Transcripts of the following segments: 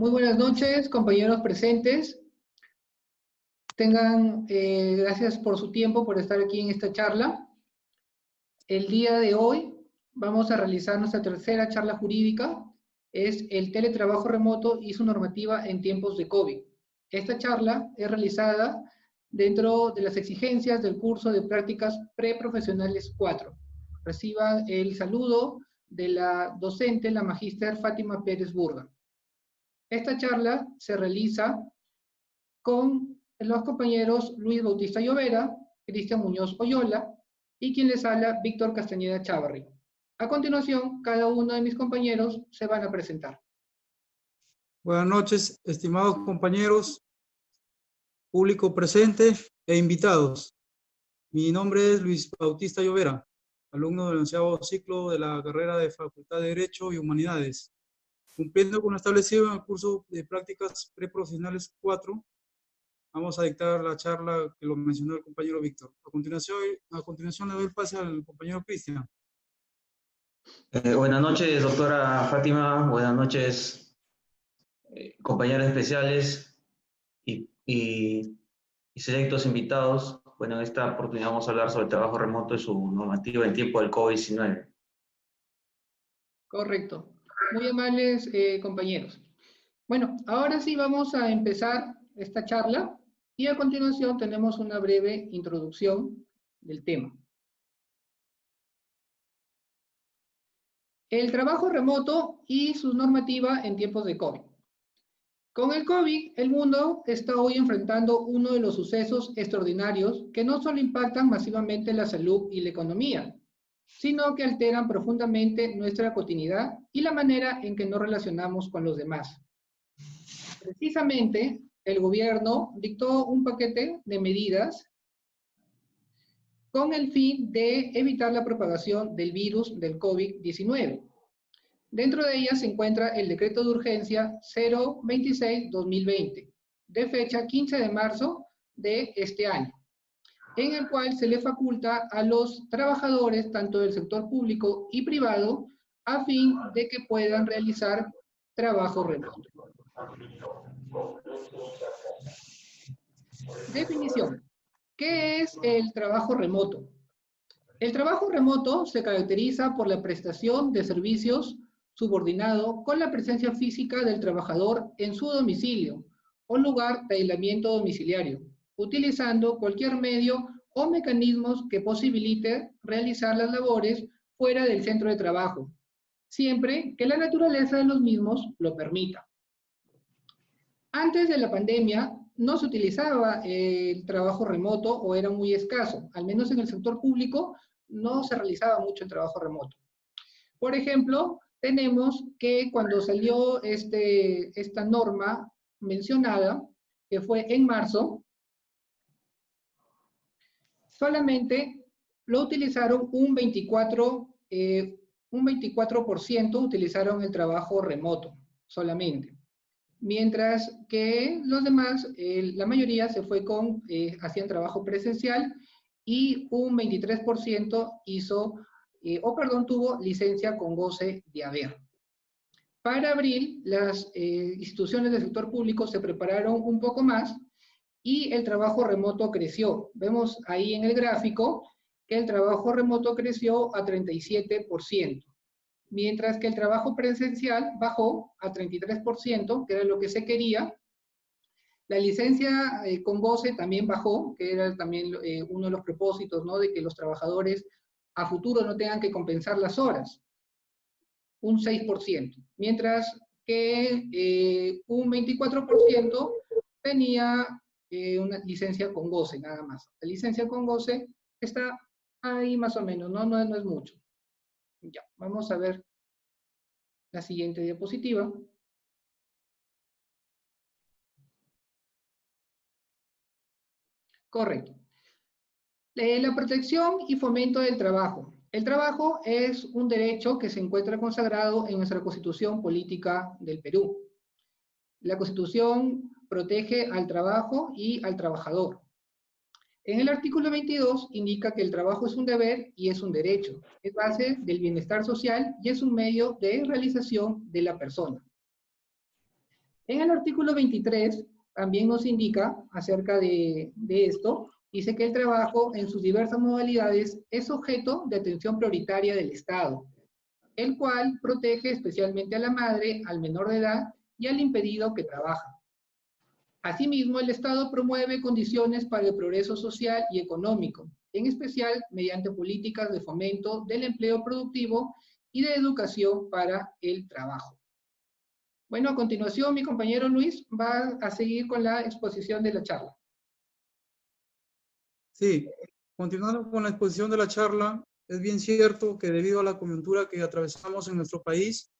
Muy buenas noches, compañeros presentes. Gracias por su tiempo, por estar aquí en esta charla. El día de hoy vamos a realizar nuestra tercera charla jurídica, es el teletrabajo remoto y su normativa en tiempos de COVID. Esta charla es realizada dentro de las exigencias del curso de prácticas preprofesionales 4. Reciba el saludo de la docente, la magíster Fátima Pérez Burga. Esta charla se realiza con los compañeros Luis Bautista Llovera, Cristian Muñoz Oyola y quien les habla, Víctor Castañeda Chávarri. A continuación, cada uno de mis compañeros se van a presentar. Buenas noches, estimados compañeros, público presente e invitados. Mi nombre es Luis Bautista Llovera, alumno del 11º ciclo de la carrera de Facultad de Derecho y Humanidades. Cumpliendo con lo establecido en el curso de prácticas preprofesionales 4, vamos a dictar la charla que lo mencionó el compañero Víctor. A continuación le doy el pase al compañero Cristian. Buenas noches, doctora Fátima. Buenas noches, compañeros especiales y selectos invitados. Bueno, en esta oportunidad vamos a hablar sobre el trabajo remoto y su normativa en tiempo del COVID-19. Correcto. Muy amables compañeros. Bueno, ahora sí vamos a empezar esta charla y a continuación tenemos una breve introducción del tema. El trabajo remoto y su normativa en tiempos de COVID. Con el COVID, el mundo está hoy enfrentando uno de los sucesos extraordinarios que no solo impactan masivamente la salud y la economía, sino que alteran profundamente nuestra cotidianidad y la manera en que nos relacionamos con los demás. Precisamente, el gobierno dictó un paquete de medidas con el fin de evitar la propagación del virus del COVID-19. Dentro de ellas se encuentra el decreto de urgencia 026-2020, de fecha 15 de marzo de este año, en el cual se le faculta a los trabajadores, tanto del sector público y privado, a fin de que puedan realizar trabajo remoto. Definición. ¿Qué es el trabajo remoto? El trabajo remoto se caracteriza por la prestación de servicios subordinado con la presencia física del trabajador en su domicilio o lugar de aislamiento domiciliario, utilizando cualquier medio o mecanismos que posibilite realizar las labores fuera del centro de trabajo, siempre que la naturaleza de los mismos lo permita. Antes de la pandemia, no se utilizaba el trabajo remoto o era muy escaso, al menos en el sector público no se realizaba mucho el trabajo remoto. Por ejemplo, tenemos que cuando salió esta norma mencionada, que fue en marzo, solamente lo utilizaron un 24% utilizaron el trabajo remoto, solamente. Mientras que los demás, la mayoría se fue hacían trabajo presencial y un 23% tuvo licencia con goce de haber. Para abril, las instituciones del sector público se prepararon un poco más y el trabajo remoto creció. Vemos ahí en el gráfico que el trabajo remoto creció a 37%. Mientras que el trabajo presencial bajó a 33%, que era lo que se quería. La licencia con goce también bajó, que era también uno de los propósitos, ¿no?, de que los trabajadores a futuro no tengan que compensar las horas, un 6%. Mientras que un 24% tenía una licencia con goce, nada más. La licencia con goce está ahí más o menos, no es mucho. Ya, vamos a ver la siguiente diapositiva. Correcto. La protección y fomento del trabajo. El trabajo es un derecho que se encuentra consagrado en nuestra Constitución Política del Perú. La Constitución protege al trabajo y al trabajador. En el artículo 22 indica que el trabajo es un deber y es un derecho. Es base del bienestar social y es un medio de realización de la persona. En el artículo 23 también nos indica acerca de esto, dice que el trabajo en sus diversas modalidades es objeto de atención prioritaria del Estado, el cual protege especialmente a la madre, al menor de edad y al impedido que trabaja. Asimismo, el Estado promueve condiciones para el progreso social y económico, en especial mediante políticas de fomento del empleo productivo y de educación para el trabajo. Bueno, a continuación mi compañero Luis va a seguir con la exposición de la charla. Sí, continuando con la exposición de la charla, es bien cierto que debido a la coyuntura que atravesamos en nuestro país,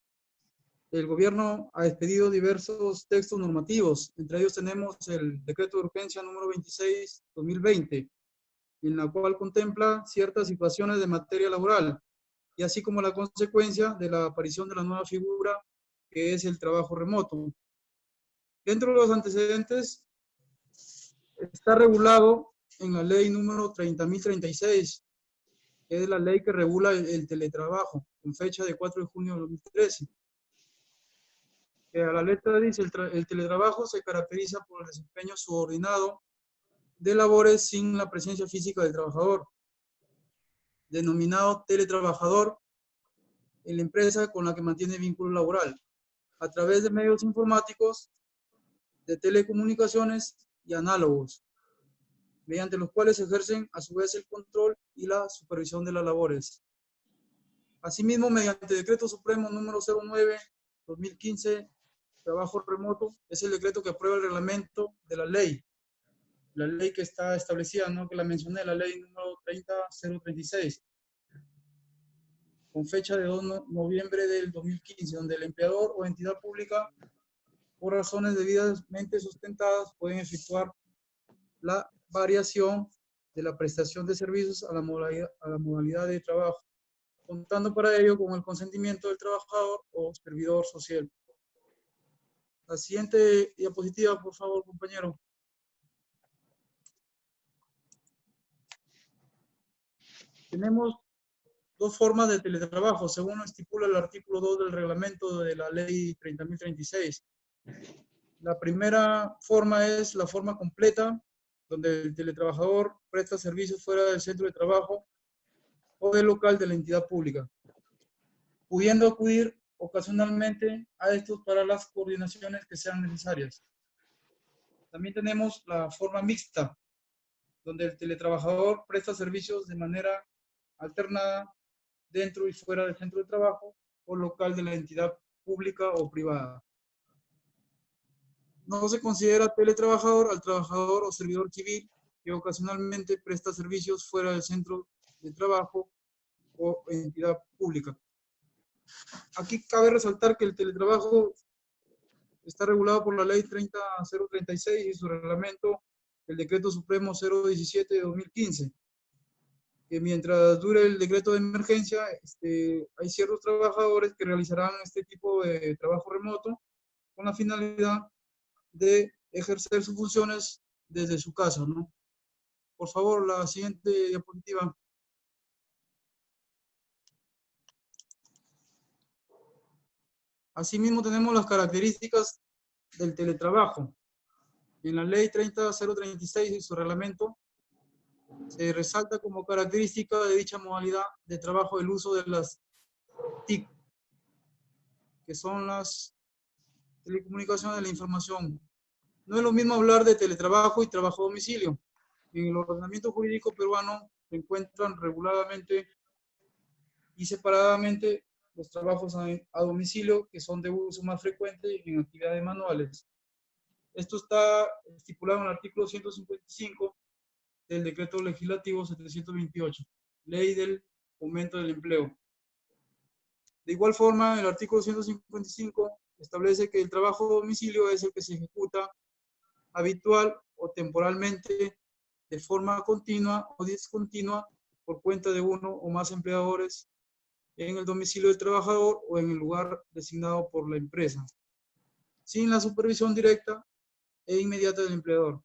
el gobierno ha expedido diversos textos normativos. Entre ellos tenemos el Decreto de Urgencia número 26/2020, en la cual contempla ciertas situaciones de materia laboral, y así como la consecuencia de la aparición de la nueva figura que es el trabajo remoto. Dentro de los antecedentes está regulado en la ley número 30.036, que es la ley que regula el teletrabajo, con fecha de 4 de junio de 2013. Que a la letra dice, el teletrabajo se caracteriza por el desempeño subordinado de labores sin la presencia física del trabajador, denominado teletrabajador en la empresa con la que mantiene vínculo laboral, a través de medios informáticos, de telecomunicaciones y análogos, mediante los cuales ejercen a su vez el control y la supervisión de las labores. Asimismo, mediante Decreto Supremo número 09/2015, trabajo remoto, es el decreto que aprueba el reglamento de la ley que está establecida, ¿no?, que la mencioné, la ley número 30.036, con fecha de 2 de noviembre del 2015, donde el empleador o entidad pública, por razones debidamente sustentadas, pueden efectuar la variación de la prestación de servicios a la modalidad de trabajo, contando para ello con el consentimiento del trabajador o servidor social. La siguiente diapositiva, por favor, compañero. Tenemos dos formas de teletrabajo, según lo estipula el artículo 2 del reglamento de la ley 30.036. La primera forma es la forma completa, donde el teletrabajador presta servicios fuera del centro de trabajo o del local de la entidad pública, pudiendo acudir ocasionalmente a estos para las coordinaciones que sean necesarias. También tenemos la forma mixta, donde el teletrabajador presta servicios de manera alternada dentro y fuera del centro de trabajo o local de la entidad pública o privada. No se considera teletrabajador al trabajador o servidor civil que ocasionalmente presta servicios fuera del centro de trabajo o entidad pública. Aquí cabe resaltar que el teletrabajo está regulado por la ley 30.036 y su reglamento, el Decreto Supremo 017 de 2015. Que mientras dure el decreto de emergencia, hay ciertos trabajadores que realizarán este tipo de trabajo remoto con la finalidad de ejercer sus funciones desde su casa, ¿no? Por favor, la siguiente diapositiva. Asimismo, tenemos las características del teletrabajo. En la ley 30.036 y su reglamento, se resalta como característica de dicha modalidad de trabajo el uso de las TIC, que son las telecomunicaciones de la información. No es lo mismo hablar de teletrabajo y trabajo a domicilio. En el ordenamiento jurídico peruano se encuentran reguladamente y separadamente los trabajos a domicilio, que son de uso más frecuente en actividades manuales. Esto está estipulado en el artículo 155 del Decreto Legislativo 728, Ley del Fomento del Empleo. De igual forma, el artículo 155 establece que el trabajo a domicilio es el que se ejecuta habitual o temporalmente de forma continua o discontinua por cuenta de uno o más empleadores en el domicilio del trabajador o en el lugar designado por la empresa, sin la supervisión directa e inmediata del empleador.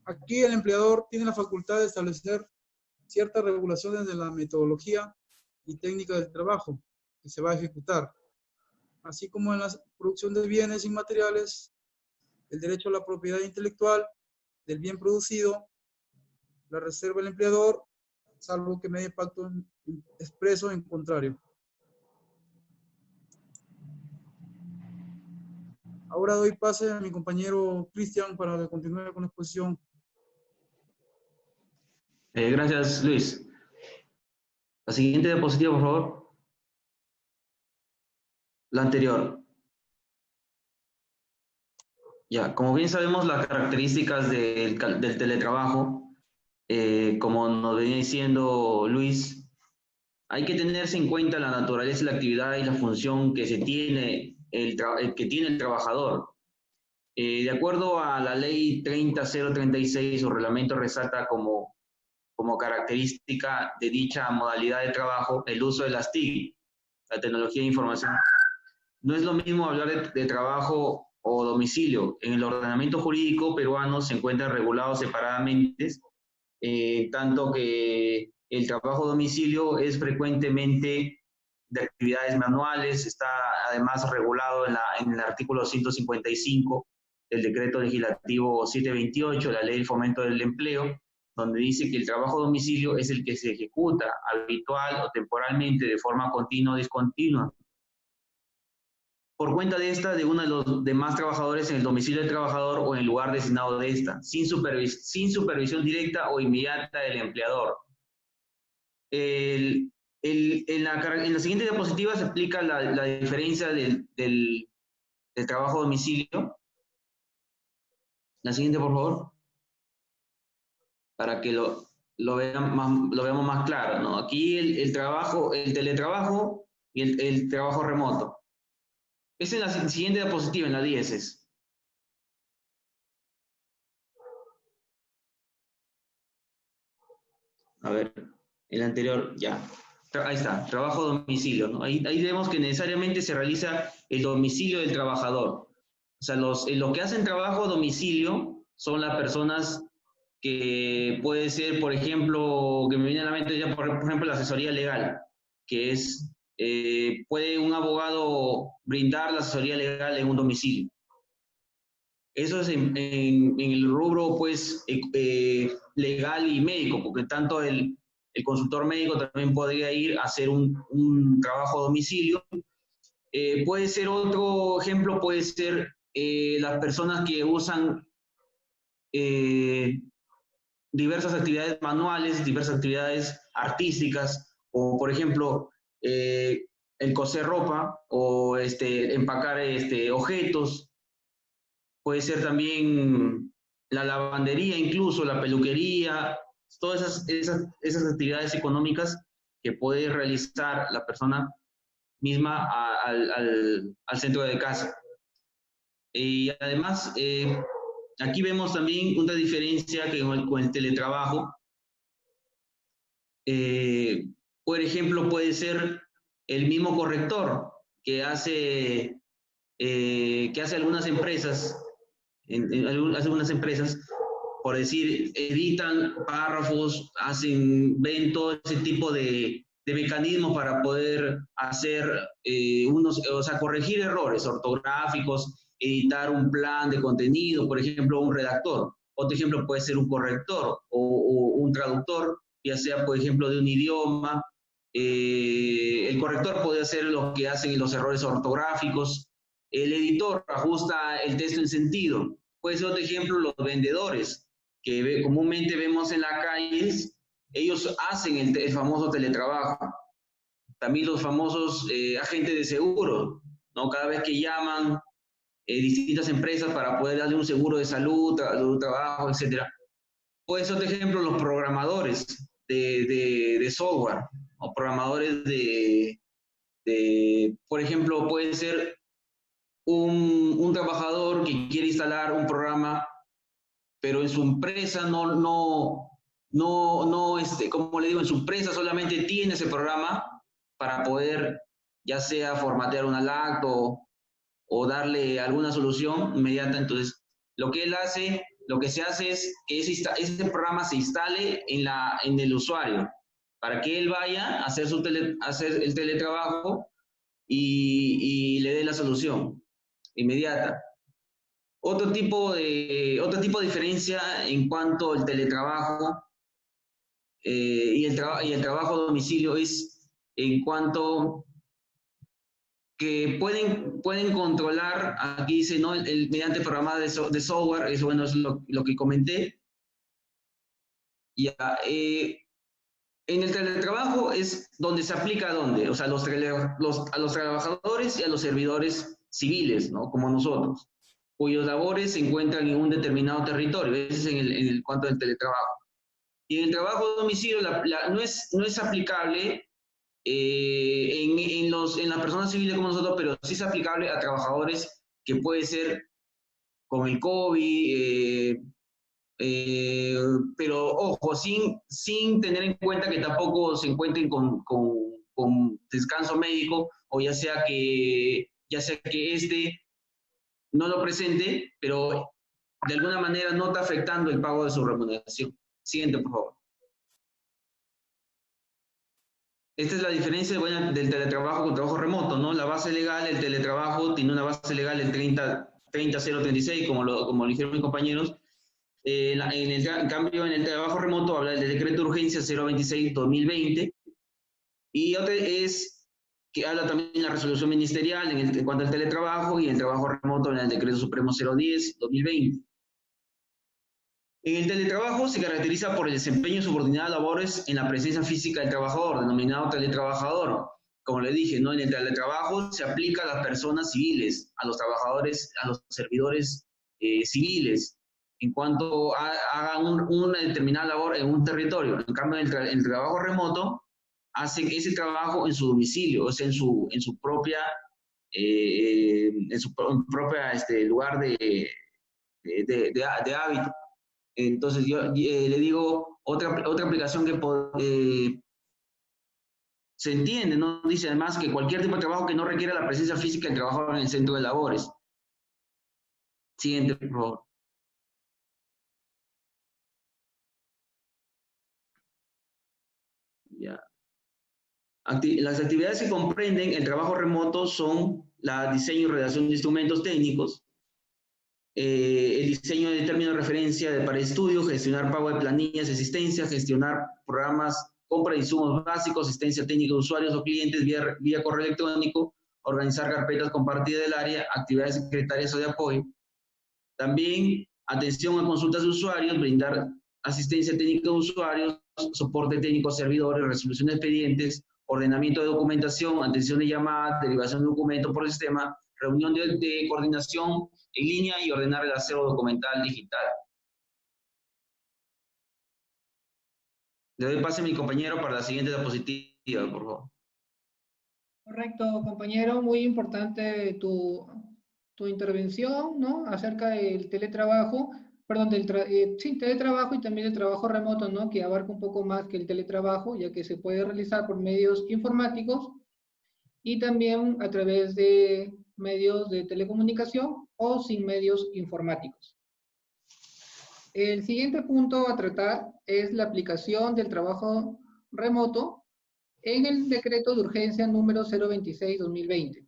Aquí el empleador tiene la facultad de establecer ciertas regulaciones de la metodología y técnica del trabajo que se va a ejecutar. así como en la producción de bienes inmateriales, el derecho a la propiedad intelectual del bien producido, la reserva del empleador, salvo que medie pacto expreso en contrario. Ahora doy pase a mi compañero Cristian para que continúe con la exposición. Gracias, Luis. La siguiente diapositiva, por favor. La anterior. Ya, como bien sabemos, las características del teletrabajo, como nos venía diciendo Luis, hay que tenerse en cuenta la naturaleza, la actividad y la función que tiene el trabajador. De acuerdo a la ley 30036, su reglamento resalta como característica de dicha modalidad de trabajo el uso de las TIC, la tecnología de información. No es lo mismo hablar de trabajo o domicilio. En el ordenamiento jurídico peruano se encuentran regulados separadamente, tanto que el trabajo a domicilio es frecuentemente de actividades manuales, está además regulado en el artículo 155 del decreto legislativo 728, la ley del fomento del empleo, donde dice que el trabajo a domicilio es el que se ejecuta habitual o temporalmente de forma continua o discontinua, por cuenta de uno de los demás trabajadores en el domicilio del trabajador o en el lugar designado de esta, sin supervisión directa o inmediata del empleador. En la siguiente diapositiva se explica la diferencia del trabajo a domicilio. La siguiente, por favor. Para que lo veamos más claro, ¿no? Aquí el teletrabajo y el trabajo remoto. Es en la siguiente diapositiva, en la 10. A ver, el anterior, ya. Ahí está, trabajo a domicilio, ¿no? Ahí vemos que necesariamente se realiza el domicilio del trabajador. O sea, los que hacen trabajo a domicilio son las personas que puede ser, por ejemplo, que me viene a la mente ya, por ejemplo, la asesoría legal, que es, puede un abogado brindar la asesoría legal en un domicilio. Eso es en el rubro, pues, legal y médico, porque tanto el consultor médico también podría ir a hacer un trabajo a domicilio. Puede ser otro ejemplo, puede ser las personas que usan diversas actividades manuales, diversas actividades artísticas, o por ejemplo, el coser ropa o empacar objetos. Puede ser también la lavandería, incluso la peluquería, todas esas actividades económicas que puede realizar la persona misma al centro de casa. Y además, aquí vemos también una diferencia que con el teletrabajo. Por ejemplo, puede ser el mismo corrector que hace algunas empresas, algunas empresas, por decir, editan párrafos, ven todo ese tipo de mecanismos para poder hacer corregir errores ortográficos, editar un plan de contenido, por ejemplo, un redactor. Otro ejemplo puede ser un corrector o un traductor, ya sea, por ejemplo, de un idioma. El corrector puede hacer lo que hacen los errores ortográficos. El editor ajusta el texto en sentido. Puede ser otro ejemplo los vendedores, que comúnmente vemos en las calles. Ellos hacen el famoso teletrabajo. También los famosos agentes de seguro, ¿no? Cada vez que llaman distintas empresas para poder darle un seguro de salud, trabajo, etc. Puede ser otro ejemplo los programadores de software, o programadores por ejemplo, puede ser un trabajador que quiere instalar un programa, pero en su empresa como le digo, en su empresa solamente tiene ese programa para poder, ya sea formatear una lacto o darle alguna solución inmediata. Entonces, lo que se hace es que ese programa se instale en el usuario, para que él vaya a hacer el teletrabajo y le dé la solución inmediata. Otro tipo de diferencia en cuanto al teletrabajo y el trabajo a domicilio es en cuanto que pueden controlar, aquí dice, ¿no? Mediante programas de software, eso bueno, es lo que comenté. Ya, en el teletrabajo es donde se aplica o sea, a los trabajadores y a los servidores civiles, ¿no? Como nosotros, cuyos labores se encuentran en un determinado territorio. Ese es en cuanto al teletrabajo. Y en el trabajo a domicilio no es aplicable en las personas civiles como nosotros, pero sí es aplicable a trabajadores que puede ser con el COVID, pero ojo, sin tener en cuenta que tampoco se encuentren con descanso médico, o ya sea que este no lo presente, pero de alguna manera no está afectando el pago de su remuneración. Siguiente, por favor. Esta es la diferencia del teletrabajo con trabajo remoto, ¿no? La base legal, el teletrabajo tiene una base legal del 30.036, como lo dijeron mis compañeros. En cambio, en el trabajo remoto habla del decreto de urgencia 026-2020, y otra es que habla también de la resolución ministerial en cuanto al teletrabajo, y el trabajo remoto en el decreto supremo 010-2020. En el teletrabajo se caracteriza por el desempeño subordinado a labores en la presencia física del trabajador, denominado teletrabajador. Como le dije, ¿no? En el teletrabajo se aplica a las personas civiles, a los trabajadores, a los servidores civiles, en cuanto hagan una determinada labor en un territorio. En cambio, el trabajo remoto hace ese trabajo en su domicilio, o sea, en su propia lugar de hábito. Entonces, yo le digo, otra aplicación que se entiende, ¿no? Dice además que cualquier tipo de trabajo que no requiera la presencia física del trabajador en el centro de labores. Siguiente, por favor. Ya. Las actividades que comprenden el trabajo remoto son la diseño y redacción de instrumentos técnicos, el diseño de términos de referencia para estudio, gestionar pago de planillas, asistencia, gestionar programas, compra de insumos básicos, asistencia técnica de usuarios o clientes vía correo electrónico, organizar carpetas compartidas del área, actividades secretarias o de apoyo. También atención a consultas de usuarios, brindar asistencia técnica de usuarios, soporte técnico a servidores, resolución de expedientes, ordenamiento de documentación, atención de llamadas, derivación de documentos por el sistema, reunión de coordinación en línea y ordenar el acervo documental digital. Le doy pase a mi compañero para la siguiente diapositiva, por favor. Correcto, compañero, muy importante tu intervención, ¿no? Acerca del teletrabajo, perdón, sí, teletrabajo y también el trabajo remoto, ¿no? Que abarca un poco más que el teletrabajo, ya que se puede realizar por medios informáticos y también a través de medios de telecomunicación o sin medios informáticos. El siguiente punto a tratar es la aplicación del trabajo remoto en el decreto de urgencia número 026-2020.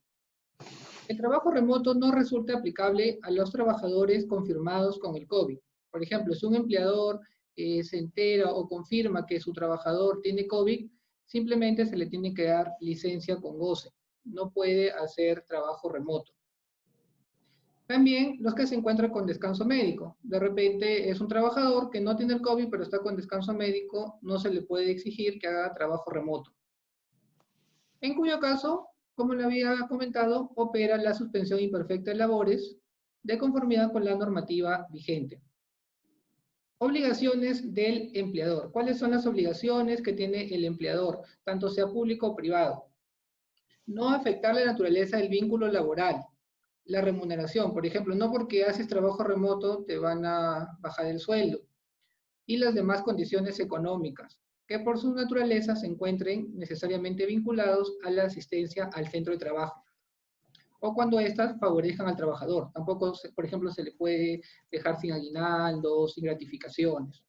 El trabajo remoto no resulta aplicable a los trabajadores confirmados con el COVID. Por ejemplo, si un empleador se entera o confirma que su trabajador tiene COVID, simplemente se le tiene que dar licencia con goce. No puede hacer trabajo remoto. También los que se encuentran con descanso médico. De repente es un trabajador que no tiene el COVID, pero está con descanso médico, no se le puede exigir que haga trabajo remoto. En cuyo caso, como le había comentado, opera la suspensión imperfecta de labores de conformidad con la normativa vigente. Obligaciones del empleador. ¿Cuáles son las obligaciones que tiene el empleador, tanto sea público o privado? No afectar la naturaleza del vínculo laboral. La remuneración, por ejemplo, no porque haces trabajo remoto te van a bajar el sueldo. Y las demás condiciones económicas, que por su naturaleza se encuentren necesariamente vinculados a la asistencia al centro de trabajo. O cuando éstas favorezcan al trabajador. Tampoco, por ejemplo, se le puede dejar sin aguinaldo, sin gratificaciones.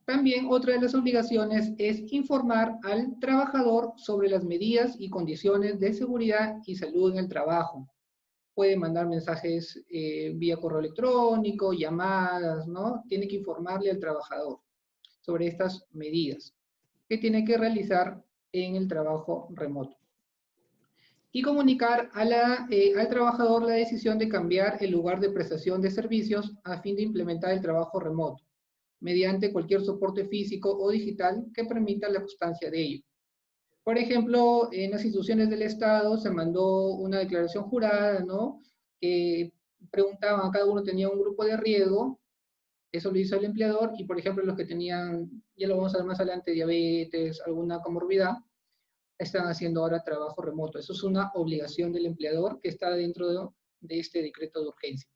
También otra de las obligaciones es informar al trabajador sobre las medidas y condiciones de seguridad y salud en el trabajo. Puede mandar mensajes vía correo electrónico, llamadas, ¿no? Tiene que informarle al trabajador sobre estas medidas que tiene que realizar en el trabajo remoto. Y comunicar al trabajador la decisión de cambiar el lugar de prestación de servicios a fin de implementar el trabajo remoto, mediante cualquier soporte físico o digital que permita la constancia de ello. Por ejemplo, en las instituciones del Estado se mandó una declaración jurada, ¿no? Que preguntaban, cada uno tenía un grupo de riesgo, eso lo hizo el empleador, y por ejemplo los que tenían, ya lo vamos a ver más adelante, diabetes, alguna comorbilidad, están haciendo ahora trabajo remoto. Eso es una obligación del empleador que está dentro de este decreto de urgencia.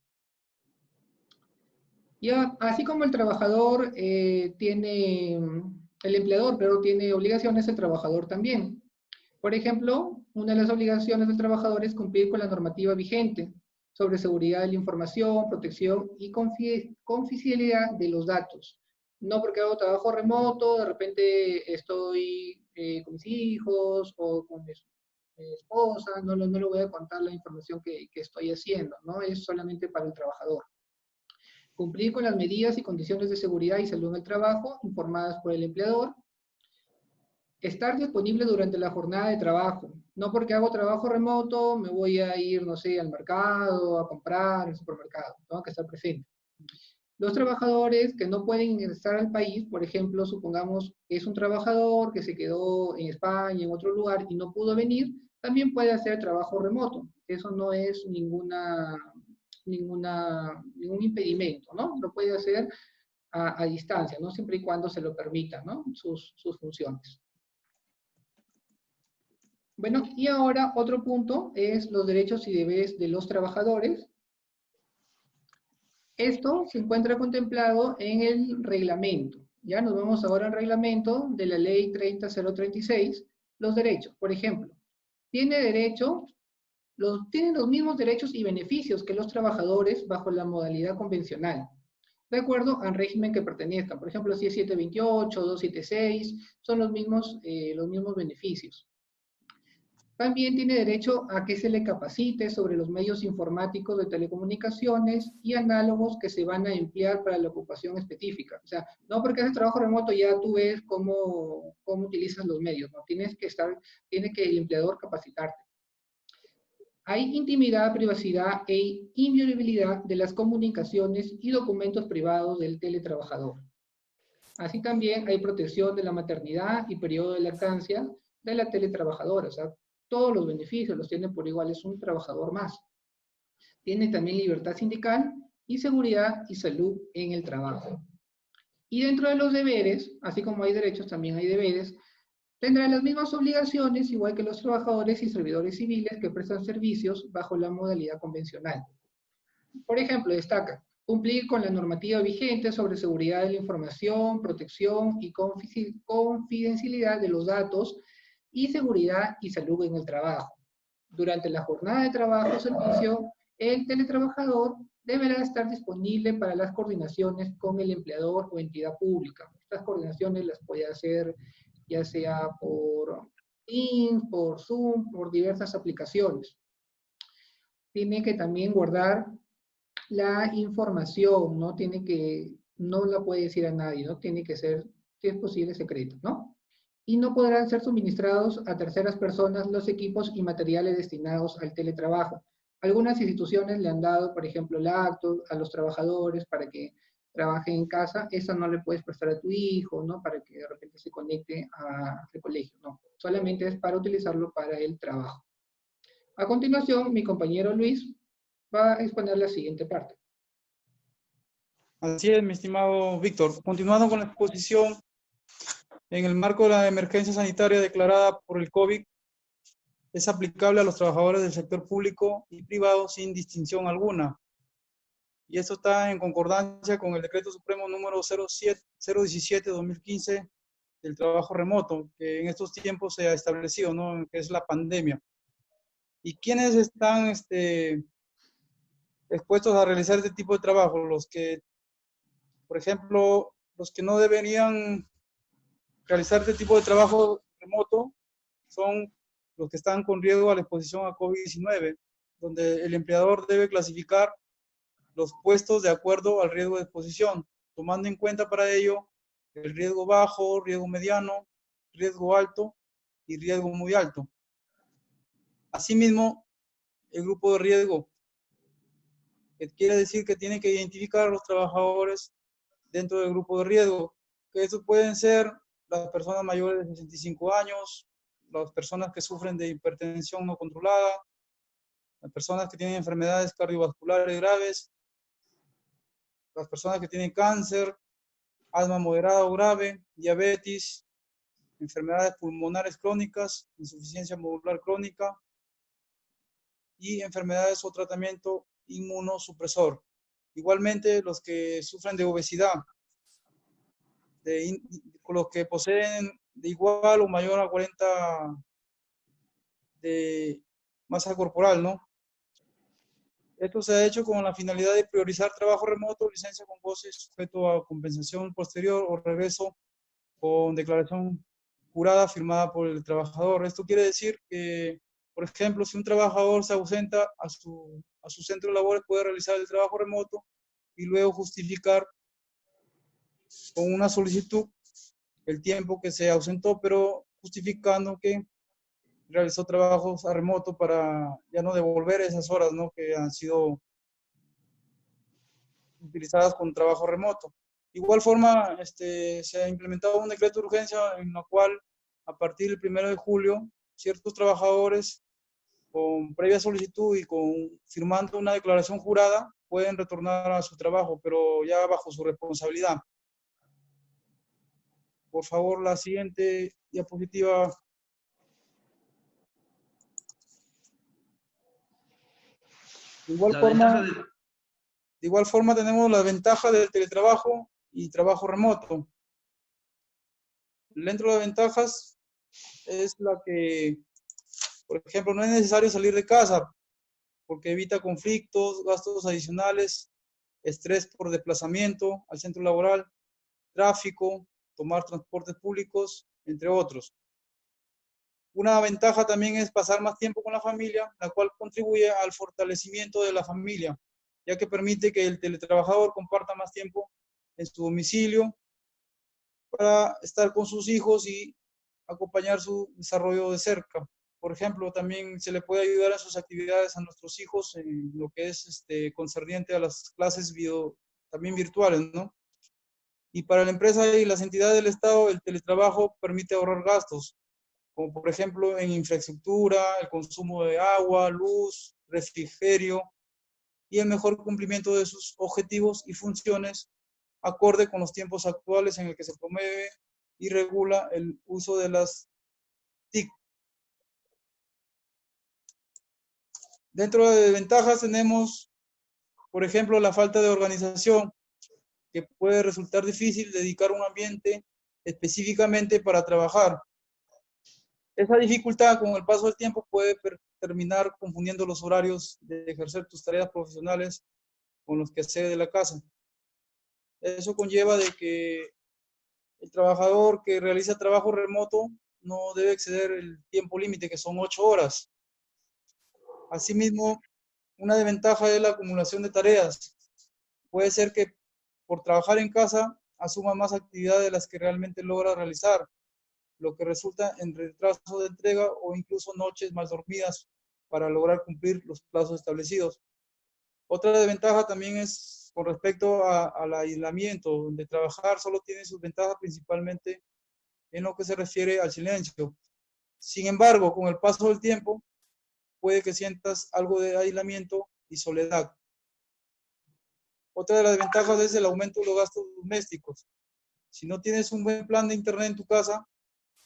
Ya, así como el trabajador tiene, el empleador, pero tiene obligaciones, el trabajador también. Por ejemplo, una de las obligaciones del trabajador es cumplir con la normativa vigente sobre seguridad de la información, protección y confidencialidad de los datos. No porque hago trabajo remoto, de repente estoy con mis hijos o con mi esposa, no le voy a contar la información que estoy haciendo, ¿no? Es solamente para el trabajador. Cumplir con las medidas y condiciones de seguridad y salud en el trabajo informadas por el empleador. Estar disponible durante la jornada de trabajo. No porque hago trabajo remoto me voy a ir, no sé, al mercado, a comprar, al supermercado. Tengo que estar presente. Los trabajadores que no pueden ingresar al país, por ejemplo, supongamos que es un trabajador que se quedó en España, en otro lugar, y no pudo venir, también puede hacer trabajo remoto. Eso no es ningún impedimento, ¿no? Lo puede hacer a distancia, ¿no? Siempre y cuando se lo permita, ¿no? Sus funciones. Bueno, y ahora otro punto es los derechos y deberes de los trabajadores. Esto se encuentra contemplado en el reglamento. Ya nos vamos ahora al reglamento de la ley 30036. Los derechos, por ejemplo, tienen los mismos derechos y beneficios que los trabajadores bajo la modalidad convencional, de acuerdo al régimen que pertenezcan. Por ejemplo, si es 728, 276, son los mismos beneficios. También tiene derecho a que se le capacite sobre los medios informáticos de telecomunicaciones y análogos que se van a emplear para la ocupación específica. O sea, no porque haces trabajo remoto ya tú ves cómo utilizas los medios, ¿no? Tiene que el empleador capacitarte. Hay intimidad, privacidad e inviolabilidad de las comunicaciones y documentos privados del teletrabajador. Así también hay protección de la maternidad y periodo de lactancia de la teletrabajadora. O sea, todos los beneficios los tiene por igual, es un trabajador más. Tiene también libertad sindical y seguridad y salud en el trabajo. Y dentro de los deberes, así como hay derechos, también hay deberes, tendrá las mismas obligaciones, igual que los trabajadores y servidores civiles que prestan servicios bajo la modalidad convencional. Por ejemplo, destaca cumplir con la normativa vigente sobre seguridad de la información, protección y confidencialidad de los datos y seguridad y salud en el trabajo. Durante la jornada de trabajo o servicio, el teletrabajador deberá estar disponible para las coordinaciones con el empleador o entidad pública. Estas coordinaciones las puede hacer ya sea por Teams, por Zoom, por diversas aplicaciones. Tiene que también guardar la información, no la puede decir a nadie, ¿no? Tiene que ser, si es posible, secreto, ¿no? Y no podrán ser suministrados a terceras personas los equipos y materiales destinados al teletrabajo. Algunas instituciones le han dado, por ejemplo, laptop a los trabajadores para que trabajen en casa. Esa no le puedes prestar a tu hijo, ¿no? Para que de repente se conecte al colegio, no. Solamente es para utilizarlo para el trabajo. A continuación, mi compañero Luis va a exponer la siguiente parte. Así es, mi estimado Víctor. Continuando con la exposición, en el marco de la emergencia sanitaria declarada por el COVID, es aplicable a los trabajadores del sector público y privado sin distinción alguna. Y esto está en concordancia con el Decreto Supremo número 017-2015 del trabajo remoto, que en estos tiempos se ha establecido, ¿no? Que es la pandemia. ¿Y quiénes están expuestos a realizar este tipo de trabajo? Los que, por ejemplo, los que no deberían realizar este tipo de trabajo remoto son los que están con riesgo a la exposición a COVID-19, donde el empleador debe clasificar los puestos de acuerdo al riesgo de exposición, tomando en cuenta para ello el riesgo bajo, riesgo mediano, riesgo alto y riesgo muy alto. Asimismo, el grupo de riesgo, que quiere decir que tiene que identificar a los trabajadores dentro del grupo de riesgo, que estos pueden ser las personas mayores de 65 años, las personas que sufren de hipertensión no controlada, las personas que tienen enfermedades cardiovasculares graves, las personas que tienen cáncer, asma moderada o grave, diabetes, enfermedades pulmonares crónicas, insuficiencia modular crónica y enfermedades o tratamiento inmunosupresor. Igualmente, los que sufren de obesidad, los que poseen de igual o mayor a 40 de masa corporal, ¿no? Esto se ha hecho con la finalidad de priorizar trabajo remoto, licencia con goce sujeto a compensación posterior o regreso con declaración jurada firmada por el trabajador. Esto quiere decir que, por ejemplo, si un trabajador se ausenta a su centro de labores, puede realizar el trabajo remoto y luego justificar con una solicitud el tiempo que se ausentó, pero justificando que realizó trabajos a remoto para ya no devolver esas horas, ¿no?, que han sido utilizadas con trabajo remoto. De igual forma, se ha implementado un decreto de urgencia en la cual, a partir del 1 de julio, ciertos trabajadores, con previa solicitud y firmando una declaración jurada, pueden retornar a su trabajo, pero ya bajo su responsabilidad. Por favor, la siguiente diapositiva. De igual forma tenemos la ventaja del teletrabajo y trabajo remoto. Dentro de las ventajas es la que, por ejemplo, no es necesario salir de casa porque evita conflictos, gastos adicionales, estrés por desplazamiento al centro laboral, tráfico, tomar transportes públicos, entre otros. Una ventaja también es pasar más tiempo con la familia, la cual contribuye al fortalecimiento de la familia, ya que permite que el teletrabajador comparta más tiempo en su domicilio para estar con sus hijos y acompañar su desarrollo de cerca. Por ejemplo, también se le puede ayudar a sus actividades a nuestros hijos en lo que es concerniente a las clases también virtuales, ¿no? Y para la empresa y las entidades del Estado, el teletrabajo permite ahorrar gastos, como por ejemplo en infraestructura, el consumo de agua, luz, refrigerio y el mejor cumplimiento de sus objetivos y funciones acorde con los tiempos actuales en el que se promueve y regula el uso de las TIC. Dentro de ventajas tenemos, por ejemplo, la falta de organización, que puede resultar difícil dedicar un ambiente específicamente para trabajar. Esa dificultad con el paso del tiempo puede terminar confundiendo los horarios de ejercer tus tareas profesionales con los quehaceres de la casa. Eso conlleva de que el trabajador que realiza trabajo remoto no debe exceder el tiempo límite, que son 8 horas. Asimismo, una desventaja es la acumulación de tareas. Puede ser que por trabajar en casa asuma más actividades de las que realmente logra realizar, lo que resulta en retraso de entrega o incluso noches mal dormidas para lograr cumplir los plazos establecidos. Otra desventaja también es con respecto al aislamiento, donde trabajar solo tiene sus ventajas principalmente en lo que se refiere al silencio. Sin embargo, con el paso del tiempo, puede que sientas algo de aislamiento y soledad. Otra de las desventajas es el aumento de los gastos domésticos. Si no tienes un buen plan de internet en tu casa,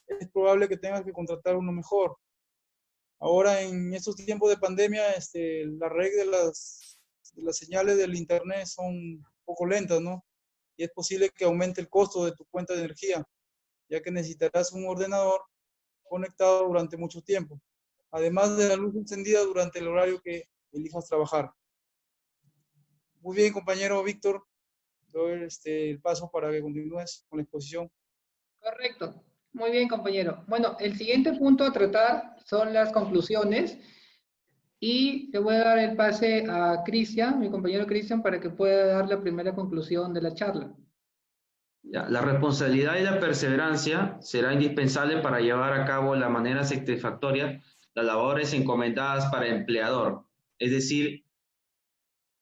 es probable que tengas que contratar uno mejor. Ahora, en estos tiempos de pandemia, la red de las señales del internet son un poco lentas, ¿no? Y es posible que aumente el costo de tu cuenta de energía, ya que necesitarás un ordenador conectado durante mucho tiempo, además de la luz encendida durante el horario que elijas trabajar. Muy bien, compañero Víctor. doy el paso para que continúes con la exposición. Correcto. Muy bien, compañero. Bueno, el siguiente punto a tratar son las conclusiones. Y le voy a dar el pase a Cristian, mi compañero Cristian, para que pueda dar la primera conclusión de la charla. Ya, la responsabilidad y la perseverancia será indispensable para llevar a cabo de la manera satisfactoria las labores encomendadas para el empleador, es decir,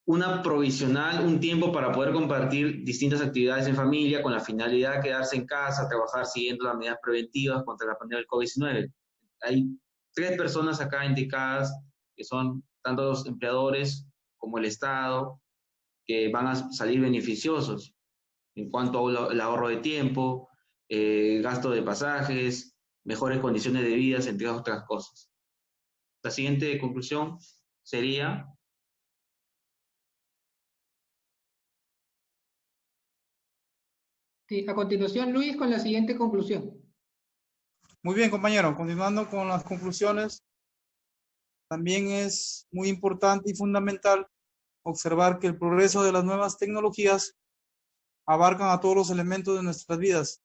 una provisional, un tiempo para poder compartir distintas actividades en familia con la finalidad de quedarse en casa, trabajar siguiendo las medidas preventivas contra la pandemia del COVID-19. Hay 3 personas acá indicadas, que son tanto los empleadores como el Estado, que van a salir beneficiosos en cuanto al ahorro de tiempo, gasto de pasajes, mejores condiciones de vida, entre otras cosas. La siguiente conclusión sería: Sí, a continuación, Luis, con la siguiente conclusión. Muy bien, compañero. Continuando con las conclusiones, también es muy importante y fundamental observar que el progreso de las nuevas tecnologías abarcan a todos los elementos de nuestras vidas,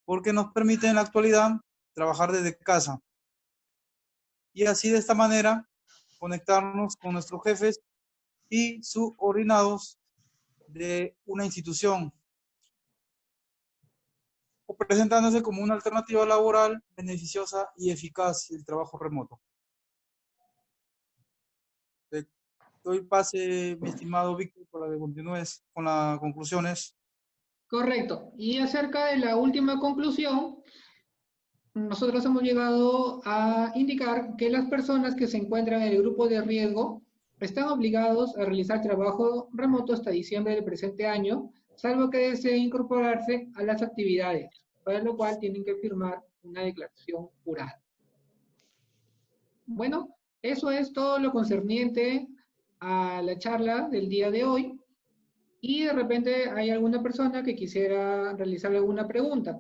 porque nos permiten en la actualidad trabajar desde casa. Y así de esta manera conectarnos con nuestros jefes y subordinados de una institución, o presentándose como una alternativa laboral beneficiosa y eficaz el trabajo remoto. Le doy pase, mi estimado Víctor, para que continúes con las conclusiones. Correcto. Y acerca de la última conclusión, nosotros hemos llegado a indicar que las personas que se encuentran en el grupo de riesgo están obligados a realizar trabajo remoto hasta diciembre del presente año, salvo que deseen incorporarse a las actividades, para lo cual tienen que firmar una declaración jurada. Bueno, eso es todo lo concerniente a la charla del día de hoy. Y de repente hay alguna persona que quisiera realizar alguna pregunta.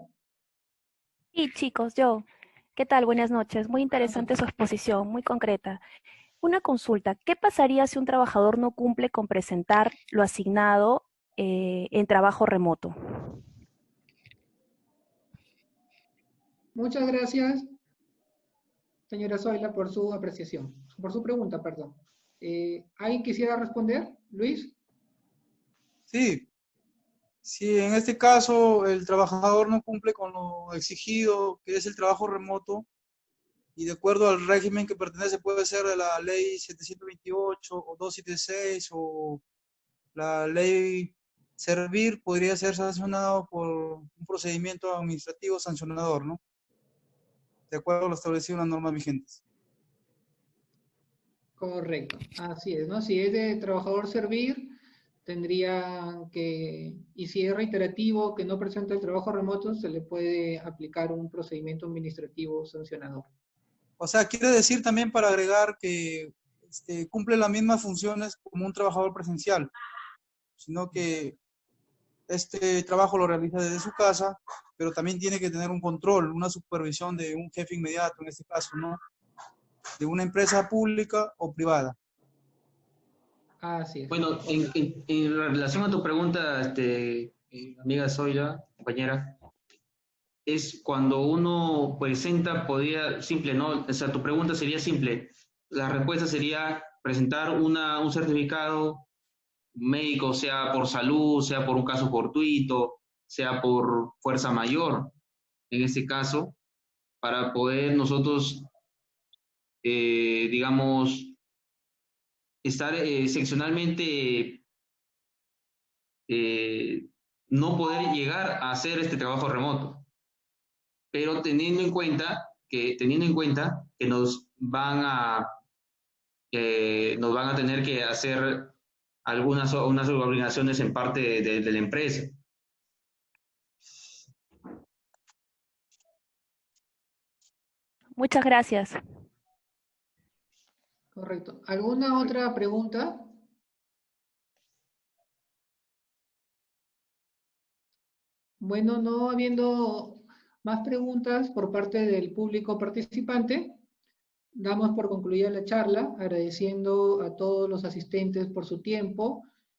Sí, chicos, yo. ¿Qué tal? Buenas noches. Muy interesante su exposición, muy concreta. Una consulta. ¿Qué pasaría si un trabajador no cumple con presentar lo asignado en trabajo remoto? Muchas gracias, señora Zoila, por su apreciación, por su pregunta, perdón. ¿Alguien quisiera responder? Luis. Sí, si en este caso el trabajador no cumple con lo exigido, que es el trabajo remoto, y de acuerdo al régimen que pertenece, puede ser de la ley 728 o 276 o la ley Servir, podría ser sancionado por un procedimiento administrativo sancionador, ¿no? De acuerdo a lo establecido en las normas vigentes. Correcto, así es, ¿no? Si es de trabajador servir, tendría que, y si es reiterativo que no presenta el trabajo remoto, se le puede aplicar un procedimiento administrativo sancionador. O sea, quiere decir también, para agregar, que cumple las mismas funciones como un trabajador presencial, sino que este trabajo lo realiza desde su casa, pero también tiene que tener un control, una supervisión de un jefe inmediato, en este caso, ¿no? De una empresa pública o privada. Así es. Bueno, en relación a tu pregunta, amiga Zoila, compañera, es cuando uno presenta, simple, ¿no? O sea, tu pregunta sería simple. La respuesta sería presentar un certificado médico, sea por salud, sea por un caso fortuito, sea por fuerza mayor, en este caso, para poder nosotros, digamos, estar excepcionalmente, no poder llegar a hacer este trabajo remoto, pero teniendo en cuenta que nos van a tener que hacer unas obligaciones en parte de la empresa. Muchas gracias. Correcto. ¿Alguna otra pregunta? Bueno, no habiendo más preguntas por parte del público participante, damos por concluida la charla, agradeciendo a todos los asistentes por su tiempo